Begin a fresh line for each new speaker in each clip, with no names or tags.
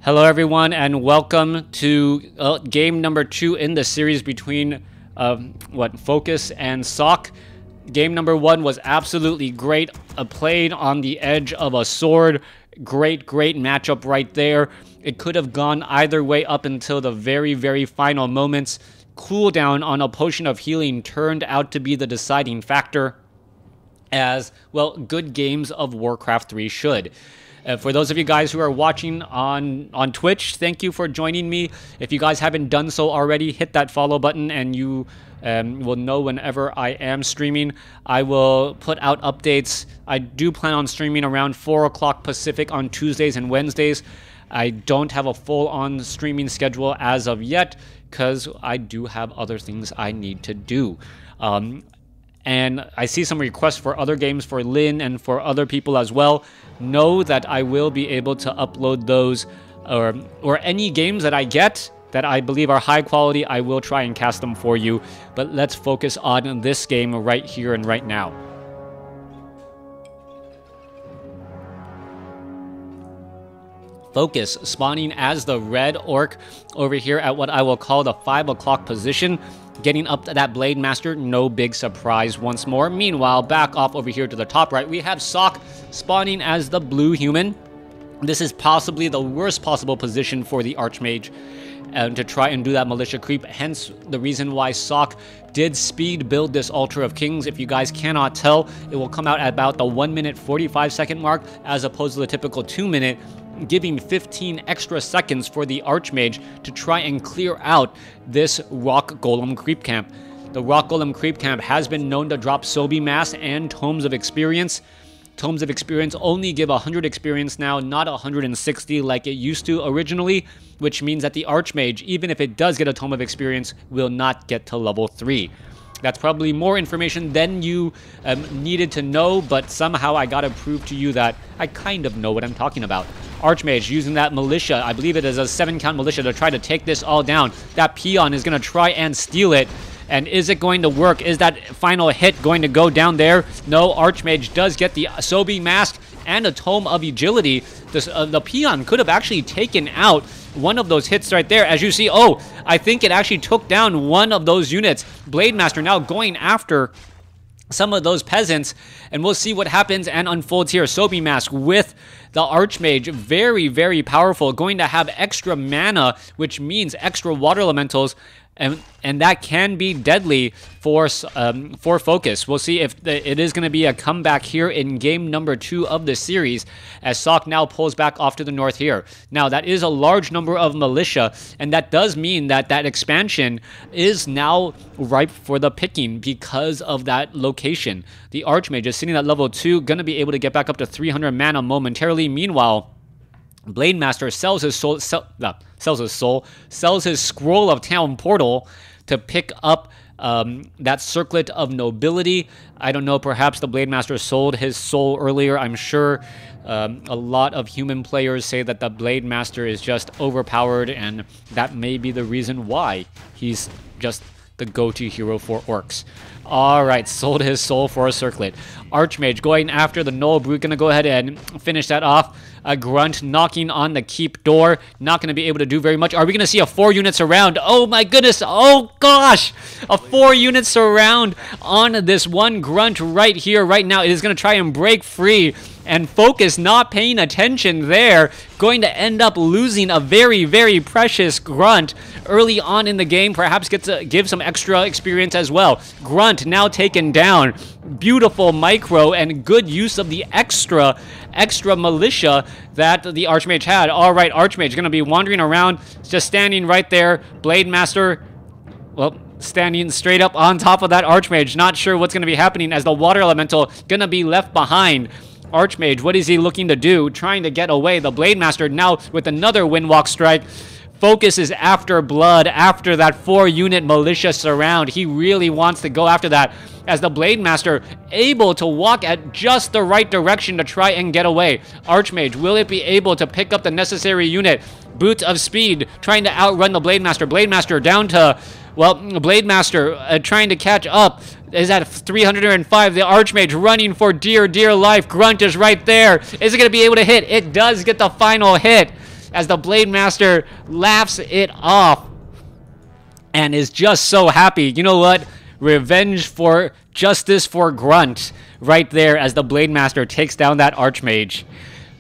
Hello everyone and welcome to game number 2 in the series between Focus and Sock. Game number 1 was absolutely great. Played on the edge of a sword. Great matchup right there. It could have gone either way up until the very final moments. Cooldown on a potion of healing turned out to be the deciding factor, as well good games of WarCraft 3 should. For those of you guys who are watching on Twitch, thank you for joining me. If you guys haven't done so already, hit that follow button and you will know whenever I am streaming. I will put out updates. I do plan on streaming around 4 o'clock Pacific on Tuesdays and Wednesdays. I don't have a full-on streaming schedule as of yet because I do have other things I need to do. And I see some requests for other games for Lynn and for other people as well. Know that I will be able to upload those or any games that I get that I believe are high quality. I will try and cast them for you. But let's focus on this game right here and right now. Focus spawning as the red orc over here at what I will call the 5 o'clock position. Getting up to that Blade Master, no big surprise once more. Meanwhile, back off over here to the top right, we have Sock spawning as the blue human. This is possibly the worst possible position for the Archmage to try and do that militia creep. Hence, the reason why Sock did speed build this Altar of Kings. If you guys cannot tell, it will come out at about the 1 minute 45 second mark as opposed to the typical 2 minute, giving 15 extra seconds for the Archmage to try and clear out this Rock Golem creep camp. The Rock Golem creep camp has been known to drop Sobi Mass and Tomes of Experience. Tomes of Experience only give 100 experience now, not 160 like it used to originally, which means that the Archmage, even if it does get a Tome of Experience, will not get to level 3. That's probably more information than you needed to know, but somehow I gotta prove to you that I kind of know what I'm talking about. Archmage using that militia, I believe it is a 7-count militia to try to take this all down. That peon is gonna try and steal it. And is it going to work? Is that final hit going to go down there? No, Archmage does get the Sobi Mask and a Tome of Agility. The peon could have actually taken out one of those hits right there. As you see, oh, I think it actually took down one of those units. Blade Master now going after some of those peasants, and we'll see what happens and unfolds here. Sobi Mask with the Archmage, very powerful, going to have extra mana, which means extra water elementals, and that can be deadly for Focus. We'll see if it is going to be a comeback here in game number 2 of the series, as Sock now pulls back off to the north here. Now, that is a large number of militia, and that does mean that that expansion is now ripe for the picking because of that location. The Archmage is sitting at level 2, going to be able to get back up to 300 mana momentarily. Meanwhile, Blade Master sells his Scroll of Town Portal to pick up that Circlet of Nobility. I don't know, perhaps the Blade Master sold his soul earlier. I'm sure a lot of human players say that the Blade Master is just overpowered, and that may be the reason why he's just the go-to hero for orcs. Alright, sold his soul for a circlet. Archmage going after the Null Brute, gonna go ahead and finish that off. A Grunt knocking on the keep door, not gonna be able to do very much. Are we gonna see a 4-unit surround? Oh my goodness, oh gosh! A 4-unit surround on this one Grunt right here, right now. It is gonna try and break free, and Focus not paying attention there, going to end up losing a very precious Grunt early on in the game. Perhaps gets to give some extra experience as well. Grunt now taken down. Beautiful micro and good use of the extra militia that the Archmage had. All right, Archmage going to be wandering around, just standing right there. Blade Master, well, standing straight up on top of that Archmage. Not sure what's going to be happening as the Water Elemental going to be left behind. Archmage, what is he looking to do? Trying to get away. The Blade Master now with another Windwalk strike. Focus is after blood, after that 4-unit militia surround. He really wants to go after that, as the Blade Master able to walk at just the right direction to try and get away. Archmage, will it be able to pick up the necessary unit? Boots of Speed, trying to outrun the Blade Master. Blade Master down to, well, Blade Master trying to catch up. Is at 305. The Archmage running for dear life. Grunt is right there. Is it going to be able to hit? It does get the final hit, as the Blade Master laughs it off and is just so happy. You know what? Revenge for justice for Grunt right there as the Blade Master takes down that Archmage.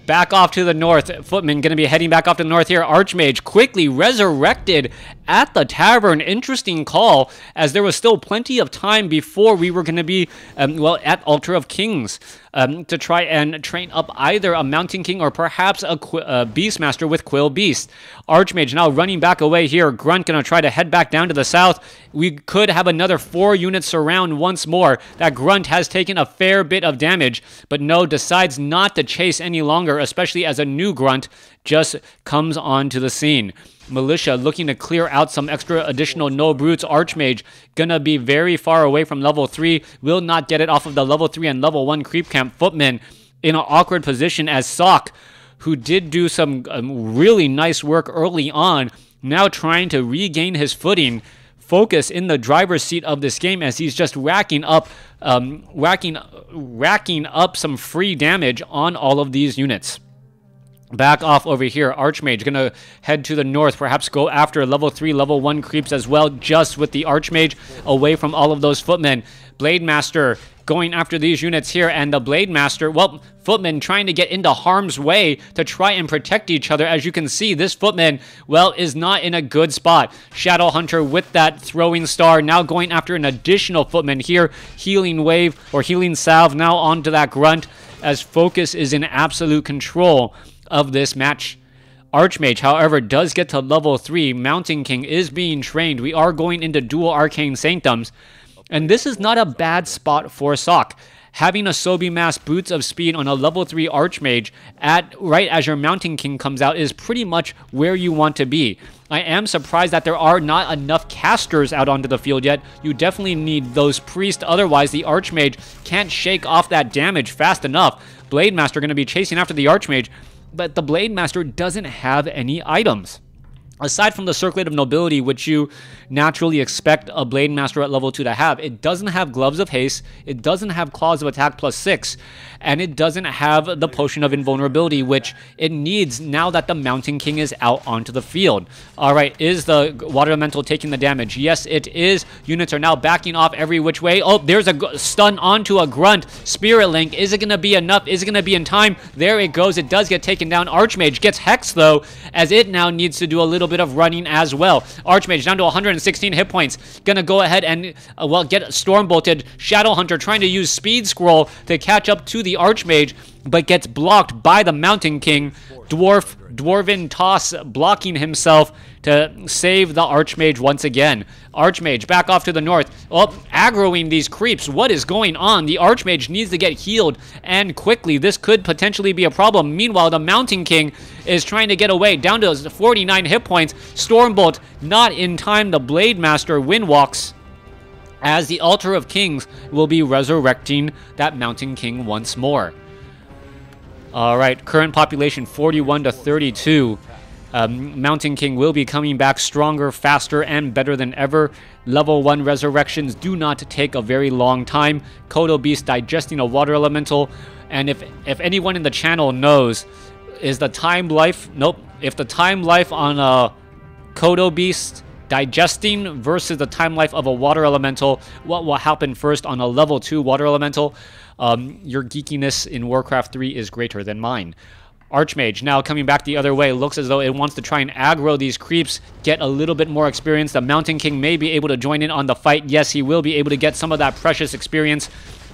Back off to the north. Footman going to be heading back off to the north here. Archmage quickly resurrected at the tavern. Interesting call, as there was still plenty of time before we were going to be, well, at Altar of Kings to try and train up either a Mountain King or perhaps a Beastmaster with Quill Beast. Archmage now running back away here. Grunt going to try to head back down to the south. We could have another 4 units surround once more. That Grunt has taken a fair bit of damage, but no, decides not to chase any longer, especially as a new Grunt just comes onto the scene. Militia looking to clear out some extra additional no brutes. Archmage gonna be very far away from level 3. Will not get it off of the level 3 and level 1 creep camp. Footman in an awkward position as Sock, who did do some really nice work early on, now trying to regain his footing. Focus in the driver's seat of this game as he's just racking up some free damage on all of these units. Back off over here. Archmage gonna head to the north, perhaps go after level 3, level 1 creeps as well, just with the Archmage away from all of those footmen. Blade Master going after these units here, and the Blade Master, well, footmen trying to get into harm's way to try and protect each other. As you can see, this footman, well, is not in a good spot. Shadow Hunter with that throwing star, now going after an additional footman here. Healing wave, or healing salve, now onto that Grunt, as Focus is in absolute control of this match. Archmage, however, does get to level 3. Mountain King is being trained. We are going into dual Arcane Sanctums, and this is not a bad spot for Sock. Having a Sobi Mass Boots of Speed on a level 3 Archmage right as your Mountain King comes out is pretty much where you want to be. I am surprised that there are not enough casters out onto the field yet. You definitely need those priests, otherwise the Archmage can't shake off that damage fast enough. Blade Master going to be chasing after the Archmage, but the Blade Master doesn't have any items. Aside from the Circlet of Nobility, which you naturally expect a Blade Master at level 2 to have, it doesn't have Gloves of Haste, it doesn't have Claws of Attack +6, and it doesn't have the Potion of Invulnerability, which it needs now that the Mountain King is out onto the field. Alright, is the Water Elemental taking the damage? Yes, it is. Units are now backing off every which way. Oh, there's a stun onto a Grunt. Spirit Link, is it going to be enough? Is it going to be in time? There it goes. It does get taken down. Archmage gets Hexed, though, as it now needs to do a little bit of running as well. Archmage down to 116 hit points. Gonna go ahead and, well, get Storm Bolted. Shadow Hunter trying to use Speed Scroll to catch up to the Archmage, but gets blocked by the Mountain King. Dwarven Toss blocking himself to save the Archmage once again. Archmage back off to the north. Oh, aggroing these creeps. What is going on? The Archmage needs to get healed, and quickly. This could potentially be a problem. Meanwhile, the Mountain King is trying to get away, down to 49 hit points. Stormbolt not in time. The Blade Master windwalks, as the Altar of Kings will be resurrecting that Mountain King once more. Alright, current population 41 to 32. Mountain King will be coming back stronger, faster, and better than ever. Level 1 resurrections do not take a very long time. Kodo Beast digesting a water elemental. And if anyone in the channel knows, is the time life... Nope. If the time life on a Kodo Beast digesting versus the time life of a water elemental, what will happen first on a level 2 water elemental? Your geekiness in WarCraft 3 is greater than mine. Archmage now coming back the other way. Looks as though it wants to try and aggro these creeps, get a little bit more experience. The Mountain King may be able to join in on the fight. Yes, he will be able to get some of that precious experience.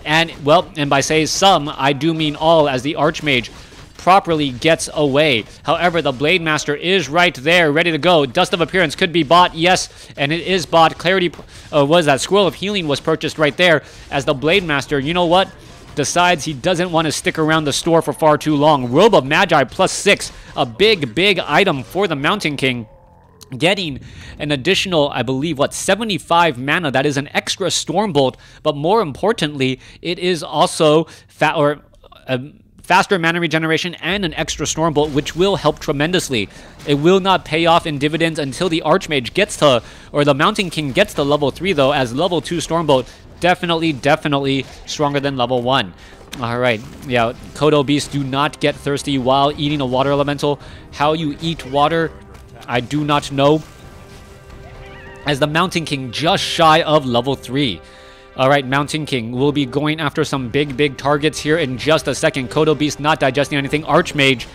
And, well, and by saying some, I do mean all, as the Archmage properly gets away. However, the Blade Master is right there, ready to go. Dust of Appearance could be bought, yes, and it is bought. Clarity, was that Scroll of Healing was purchased right there, as the Blade Master, you know what, decides he doesn't want to stick around the store for far too long. Robe of Magi +6, a big item for the Mountain King. Getting an additional, I believe, 75 mana. That is an extra Stormbolt, but more importantly, it is also faster mana regeneration and an extra Stormbolt, which will help tremendously. It will not pay off in dividends until the Archmage gets to, or the Mountain King gets to level 3, though, as level 2 Stormbolt definitely stronger than level 1. Alright, yeah, Kodo Beasts do not get thirsty while eating a water elemental. How you eat water, I do not know. As the Mountain King just shy of level 3. Alright, Mountain King will be going after some big targets here in just a second. Kodo Beast not digesting anything. Archmage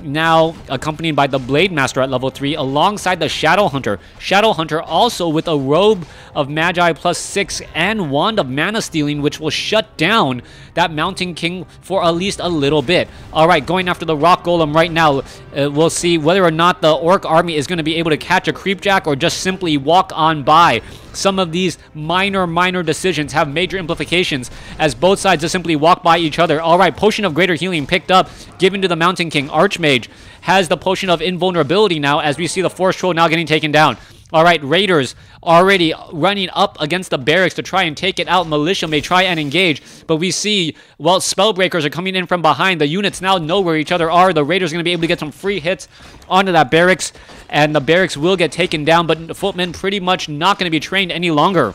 now accompanied by the Blade Master at level 3 alongside the Shadow Hunter. Shadow Hunter also with a Robe of Magi +6 and Wand of Mana Stealing, which will shut down that Mountain King for at least a little bit. Alright, going after the Rock Golem right now. We'll see whether or not the Orc army is going to be able to catch a Creepjack or just simply walk on by. Some of these minor decisions have major implications as both sides just simply walk by each other. Alright, Potion of Greater Healing picked up, given to the Mountain King. Archmage has the Potion of Invulnerability now as we see the Force Troll now getting taken down. Alright, Raiders already running up against the barracks to try and take it out. Militia may try and engage, but we see, well, Spellbreakers are coming in from behind. The units now know where each other are. The Raiders are going to be able to get some free hits onto that barracks, and the barracks will get taken down, but Footmen pretty much not going to be trained any longer.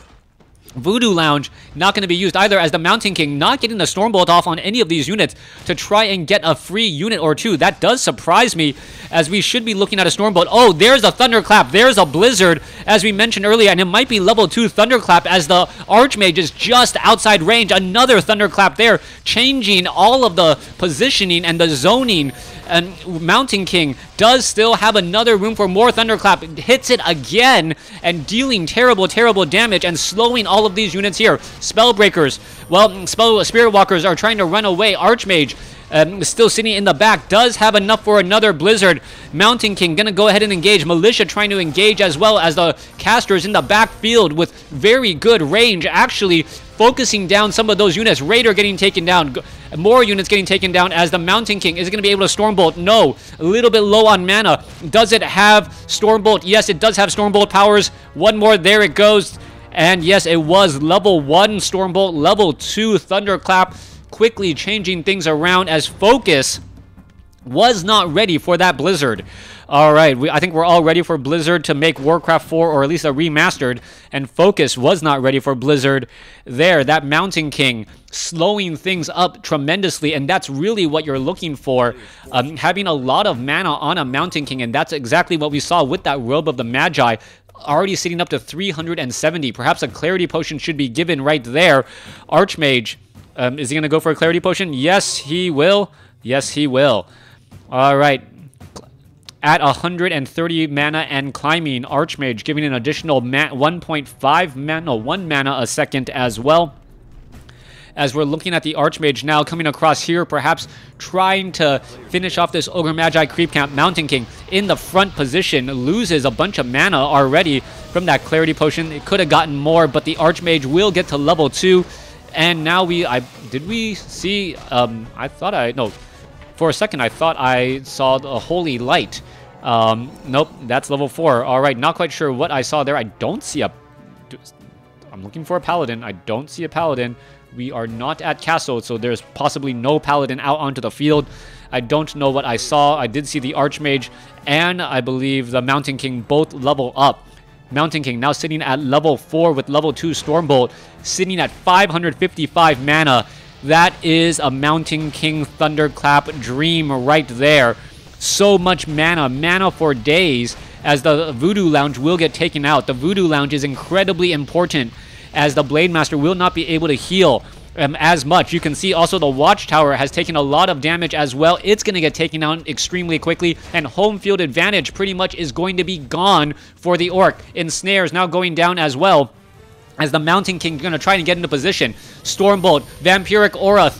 Voodoo Lounge not going to be used either, as the Mountain King not getting the Stormbolt off on any of these units to try and get a free unit or two. That does surprise me, as we should be looking at a Stormbolt. Oh, there's a Thunderclap. There's a Blizzard, as we mentioned earlier, and it might be level 2 Thunderclap as the Archmage is just outside range. Another Thunderclap there, changing all of the positioning and the zoning. And Mountain King does still have another room for more Thunderclap. Hits it again and dealing terrible damage and slowing all of these units here. Spellbreakers, well, Spirit Walkers are trying to run away. Archmage still sitting in the back, does have enough for another Blizzard. Mountain King gonna go ahead and engage. Militia trying to engage as well, as the casters in the backfield with very good range, actually focusing down some of those units. Raider getting taken down. More units getting taken down as the Mountain King is going to be able to Stormbolt. No. A little bit low on mana. Does it have Stormbolt? Yes, it does have Stormbolt powers. One more. There it goes. And yes, it was level 1 Stormbolt, level 2 Thunderclap. Quickly changing things around as Focus was not ready for that Blizzard. Alright, I think we're all ready for Blizzard to make WarCraft 4, or at least a remastered, and Focus was not ready for Blizzard there. That Mountain King slowing things up tremendously, and that's really what you're looking for, having a lot of mana on a Mountain King, and that's exactly what we saw with that Robe of the Magi, already sitting up to 370. Perhaps a Clarity Potion should be given right there. Archmage, is he going to go for a Clarity Potion? Yes, he will. Yes, he will. Alright. At 130 mana and climbing, Archmage giving an additional 1.5 mana, 1 mana a second as well. As we're looking at the Archmage now coming across here, perhaps trying to finish off this Ogre Magi creep camp. Mountain King in the front position, loses a bunch of mana already from that Clarity Potion. It could have gotten more, but the Archmage will get to level 2. And now did we see, no. For a second, I thought I saw the Holy Light. Nope, that's level 4. All right, not quite sure what I saw there. I don't see a... I'm looking for a Paladin. I don't see a Paladin. We are not at Castle, so there's possibly no Paladin out onto the field. I don't know what I saw. I did see the Archmage and I believe the Mountain King both level up. Mountain King now sitting at level 4 with level 2 Stormbolt, sitting at 555 mana. That is a Mountain King Thunderclap dream right there. So much mana for days, as the Voodoo Lounge will get taken out. The Voodoo Lounge is incredibly important, as the Blade Master will not be able to heal as much. You can see also the Watchtower has taken a lot of damage as well. It's going to get taken down extremely quickly, and home field advantage pretty much is going to be gone for the Orc. Ensnares now going down as well, as the Mountain King is going to try and get into position. Stormbolt, Vampiric Aura,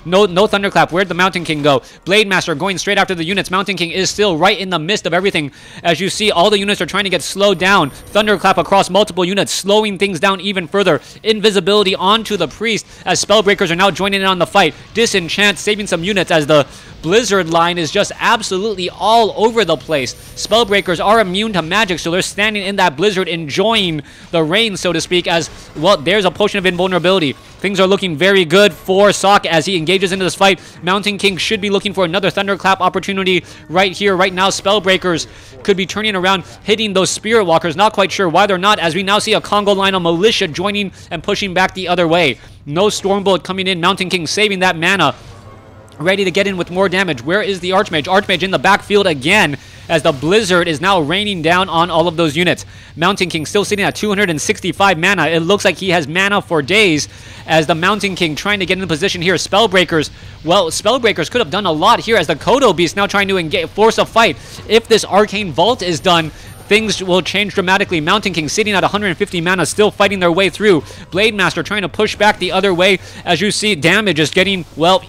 no Thunderclap. Where'd the Mountain King go? Blade Master going straight after the units. Mountain King is still right in the midst of everything. As you see, all the units are trying to get slowed down. Thunderclap across multiple units, slowing things down even further. Invisibility onto the Priest, as Spellbreakers are now joining in on the fight. Disenchant, saving some units as the Blizzard line is just absolutely all over the place. Spellbreakers are immune to magic, so they're standing in that Blizzard enjoying the rain, so to speak, as, well, there's a potion of invulnerability. Things are looking very good for Sock as he engages into this fight. Mountain King should be looking for another Thunderclap opportunity right here, right now. Spellbreakers could be turning around, hitting those Spirit Walkers. Not quite sure why they're not, as we now see a Congo line of Militia joining and pushing back the other way. No Stormbolt coming in. Mountain King saving that mana, ready to get in with more damage. Where is the Archmage? Archmage in the backfield again, as the Blizzard is now raining down on all of those units. Mountain King still sitting at 265 mana. It looks like he has mana for days, as the Mountain King trying to get in position here. Spellbreakers, well, Spellbreakers could have done a lot here, as the Kodo Beast now trying to force a fight. If this Arcane Vault is done, things will change dramatically. Mountain King sitting at 150 mana, still fighting their way through. Blade Master trying to push back the other way. As you see, damage is getting, well,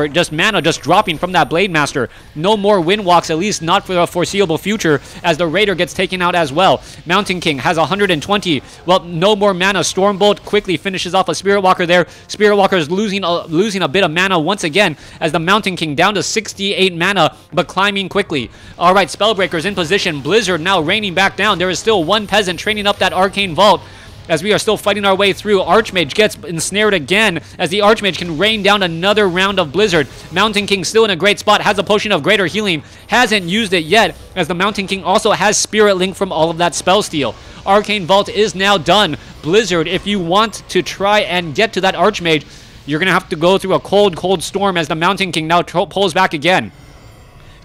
just mana just dropping from that Blade Master. No more Wind Walks, at least not for the foreseeable future, as the Raider gets taken out as well. Mountain King has 120. Well, no more mana. Stormbolt quickly finishes off a Spirit Walker there. Spirit Walker is losing a bit of mana once again, as the Mountain King down to 68 mana, but climbing quickly. All right, Spellbreakers in position. Blizzard now raining back down. There is still one peasant training up that Arcane Vault, as we are still fighting our way through. Archmage gets ensnared again, as the Archmage can rain down another round of Blizzard. Mountain King still in a great spot, has a potion of greater healing, hasn't used it yet, as the Mountain King also has Spirit Link from all of that spell steal. Arcane Vault is now done. Blizzard, if you want to try and get to that Archmage, you're going to have to go through a cold storm, as the Mountain King now pulls back again.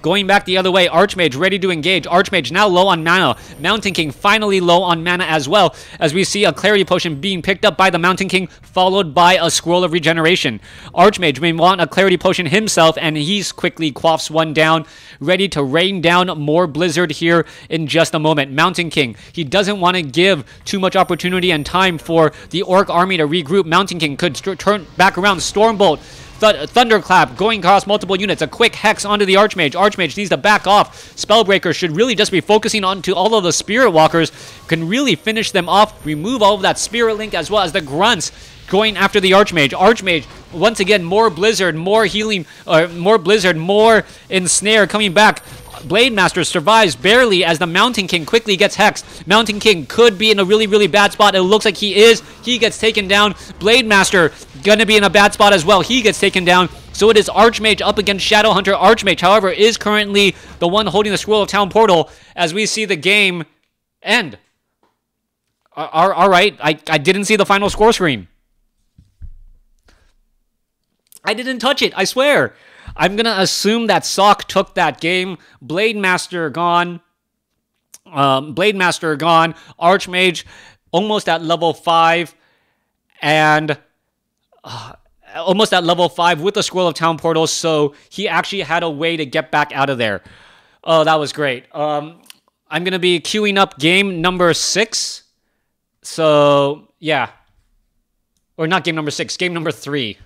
Going back the other way, Archmage ready to engage. Archmage now low on mana. Mountain King finally low on mana as well, as we see a Clarity Potion being picked up by the Mountain King, followed by a Scroll of Regeneration. Archmage may want a Clarity Potion himself, and he's quickly quaffs one down, ready to rain down more Blizzard here in just a moment. Mountain King, he doesn't want to give too much opportunity and time for the Orc army to regroup. Mountain King could turn back around. Stormbolt, Thunderclap going across multiple units. A quick Hex onto the Archmage. Archmage needs to back off. Spellbreaker should really just be focusing onto all of the Spirit Walkers. Can really finish them off. Remove all of that Spirit Link, as well as the Grunts going after the Archmage. Archmage, once again, more Blizzard, more healing, more Blizzard, more Ensnare coming back. Blade Master survives barely, as the Mountain King quickly gets hexed. Mountain King could be in a really bad spot. It looks like he is. He gets taken down. Blade Master gonna be in a bad spot as well. He gets taken down. So it is Archmage up against Shadowhunter. Archmage, however, is currently the one holding the Scroll of Town Portal, as we see the game end. All right, I didn't see the final score screen. I didn't touch it, I swear. I'm going to assume that Sock took that game. Blade Master gone. Archmage almost at level 5. And almost at level 5 with the Scroll of Town Portal. So he actually had a way to get back out of there. Oh, that was great. I'm going to be queuing up game number 6. So, yeah. Or not game number 6, game number 3.